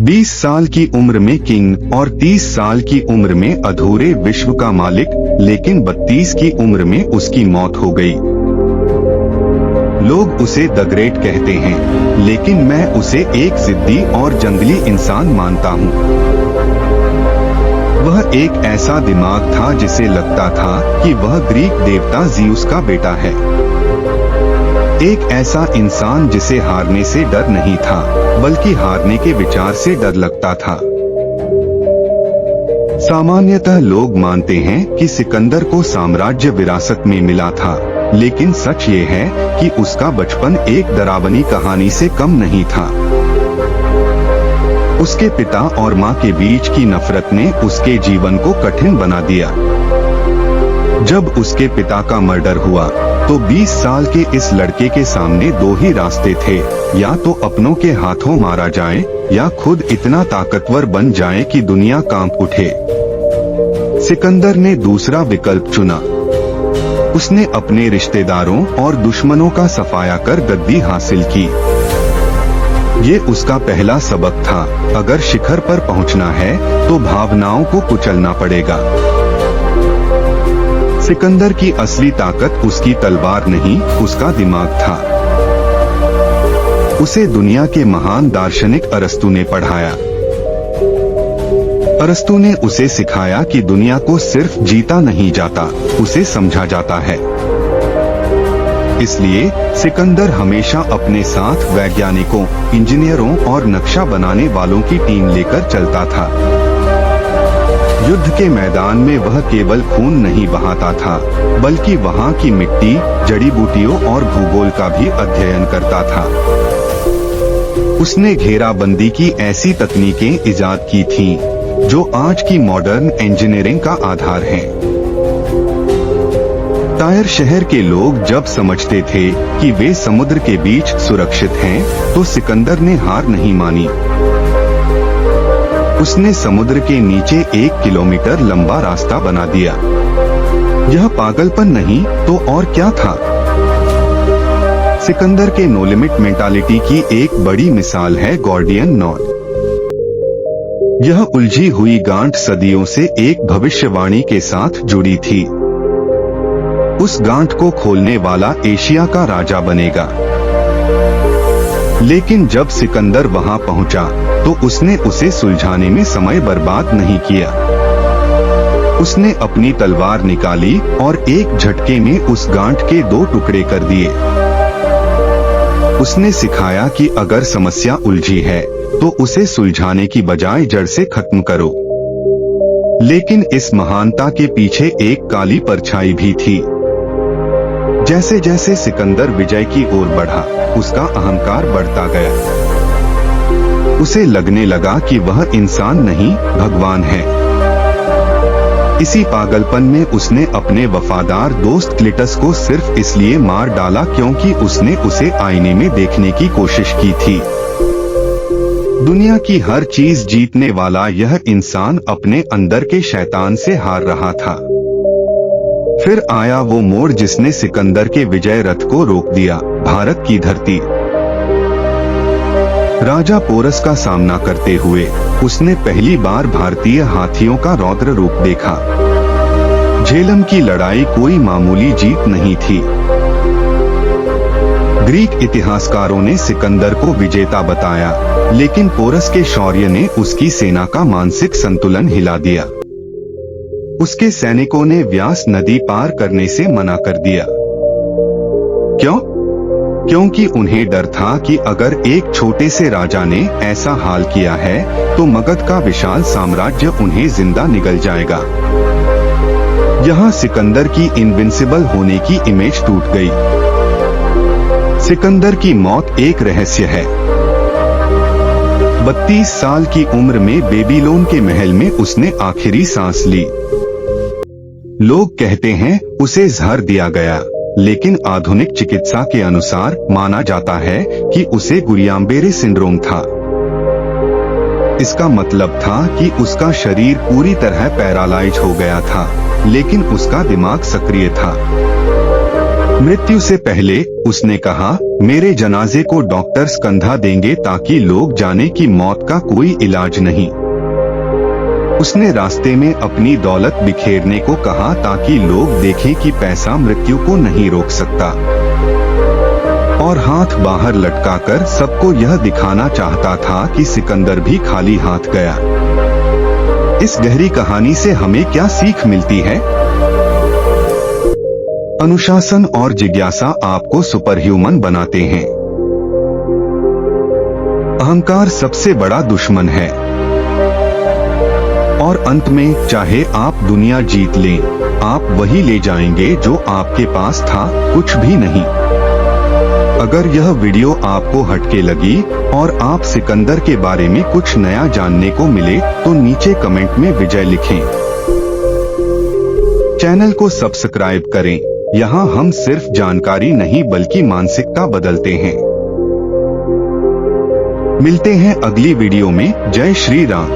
20 साल की उम्र में किंग और 30 साल की उम्र में अधूरे विश्व का मालिक, लेकिन 32 की उम्र में उसकी मौत हो गई। लोग उसे द ग्रेट कहते हैं, लेकिन मैं उसे एक जिद्दी और जंगली इंसान मानता हूँ। वह एक ऐसा दिमाग था जिसे लगता था कि वह ग्रीक देवता ज़ीउस का बेटा है। एक ऐसा इंसान जिसे हारने से डर नहीं था, बल्कि हारने के विचार से डर लगता था। सामान्यतः लोग मानते हैं कि सिकंदर को साम्राज्य विरासत में मिला था, लेकिन सच ये है कि उसका बचपन एक डरावनी कहानी से कम नहीं था। उसके पिता और मां के बीच की नफरत ने उसके जीवन को कठिन बना दिया। जब उसके पिता का मर्डर हुआ तो 20 साल के इस लड़के के सामने दो ही रास्ते थे, या तो अपनों के हाथों मारा जाए या खुद इतना ताकतवर बन जाए कि दुनिया कांप उठे। सिकंदर ने दूसरा विकल्प चुना। उसने अपने रिश्तेदारों और दुश्मनों का सफाया कर गद्दी हासिल की। ये उसका पहला सबक था, अगर शिखर पर पहुंचना है तो भावनाओं को कुचलना पड़ेगा। सिकंदर की असली ताकत उसकी तलवार नहीं, उसका दिमाग था। उसे दुनिया के महान दार्शनिक अरस्तू ने पढ़ाया। अरस्तू ने उसे सिखाया कि दुनिया को सिर्फ जीता नहीं जाता, उसे समझा जाता है। इसलिए सिकंदर हमेशा अपने साथ वैज्ञानिकों, इंजीनियरों और नक्शा बनाने वालों की टीम लेकर चलता था। युद्ध के मैदान में वह केवल खून नहीं बहाता था, बल्कि वहां की मिट्टी, जड़ी बूटियों और भूगोल का भी अध्ययन करता था। उसने घेराबंदी की ऐसी तकनीकें इजाद की थीं, जो आज की मॉडर्न इंजीनियरिंग का आधार हैं। टायर शहर के लोग जब समझते थे कि वे समुद्र के बीच सुरक्षित हैं, तो सिकंदर ने हार नहीं मानी। उसने समुद्र के नीचे 1 किलोमीटर लंबा रास्ता बना दिया। यह पागलपन नहीं तो और क्या था? सिकंदर के नो लिमिट मेंटालिटी की एक बड़ी मिसाल है गॉर्डियन नॉट। यह उलझी हुई गांठ सदियों से एक भविष्यवाणी के साथ जुड़ी थी। उस गांठ को खोलने वाला एशिया का राजा बनेगा। लेकिन जब सिकंदर वहां पहुंचा तो उसने उसे सुलझाने में समय बर्बाद नहीं किया। उसने अपनी तलवार निकाली और एक झटके में उस गांठ के 2 टुकड़े कर दिए। उसने सिखाया कि अगर समस्या उलझी है तो उसे सुलझाने की बजाय जड़ से खत्म करो। लेकिन इस महानता के पीछे एक काली परछाई भी थी। जैसे जैसे सिकंदर विजय की ओर बढ़ा, उसका अहंकार बढ़ता गया। उसे लगने लगा कि वह इंसान नहीं, भगवान है। इसी पागलपन में उसने अपने वफादार दोस्त क्लिटस को सिर्फ इसलिए मार डाला क्योंकि उसने उसे आईने में देखने की कोशिश की थी। दुनिया की हर चीज जीतने वाला यह इंसान अपने अंदर के शैतान से हार रहा था। फिर आया वो मोड़ जिसने सिकंदर के विजय रथ को रोक दिया, भारत की धरती। राजा पोरस का सामना करते हुए उसने पहली बार भारतीय हाथियों का रौद्र रूप देखा। झेलम की लड़ाई कोई मामूली जीत नहीं थी। ग्रीक इतिहासकारों ने सिकंदर को विजेता बताया, लेकिन पोरस के शौर्य ने उसकी सेना का मानसिक संतुलन हिला दिया। उसके सैनिकों ने व्यास नदी पार करने से मना कर दिया। क्यों? क्योंकि उन्हें डर था कि अगर एक छोटे से राजा ने ऐसा हाल किया है तो मगध का विशाल साम्राज्य उन्हें जिंदा निगल जाएगा। यहाँ सिकंदर की इनविंसिबल होने की इमेज टूट गई। सिकंदर की मौत एक रहस्य है। 32 साल की उम्र में बेबीलोन के महल में उसने आखिरी सांस ली। लोग कहते हैं उसे जहर दिया गया, लेकिन आधुनिक चिकित्सा के अनुसार माना जाता है कि उसे गुरियाम्बेरे सिंड्रोम था। इसका मतलब था कि उसका शरीर पूरी तरह पैरालाइज हो गया था, लेकिन उसका दिमाग सक्रिय था। मृत्यु से पहले उसने कहा, मेरे जनाजे को डॉक्टर्स कंधा देंगे ताकि लोग जाने कि मौत का कोई इलाज नहीं। उसने रास्ते में अपनी दौलत बिखेरने को कहा ताकि लोग देखें कि पैसा मृत्यु को नहीं रोक सकता, और हाथ बाहर लटकाकर सबको यह दिखाना चाहता था कि सिकंदर भी खाली हाथ गया। इस गहरी कहानी से हमें क्या सीख मिलती है? अनुशासन और जिज्ञासा आपको सुपरह्यूमन बनाते हैं। अहंकार सबसे बड़ा दुश्मन है, और अंत में चाहे आप दुनिया जीत लें, आप वही ले जाएंगे जो आपके पास था, कुछ भी नहीं। अगर यह वीडियो आपको हटके लगी और आप सिकंदर के बारे में कुछ नया जानने को मिले तो नीचे कमेंट में विजय लिखें। चैनल को सब्सक्राइब करें। यहाँ हम सिर्फ जानकारी नहीं बल्कि मानसिकता बदलते हैं। मिलते हैं अगली वीडियो में। जय श्री राम।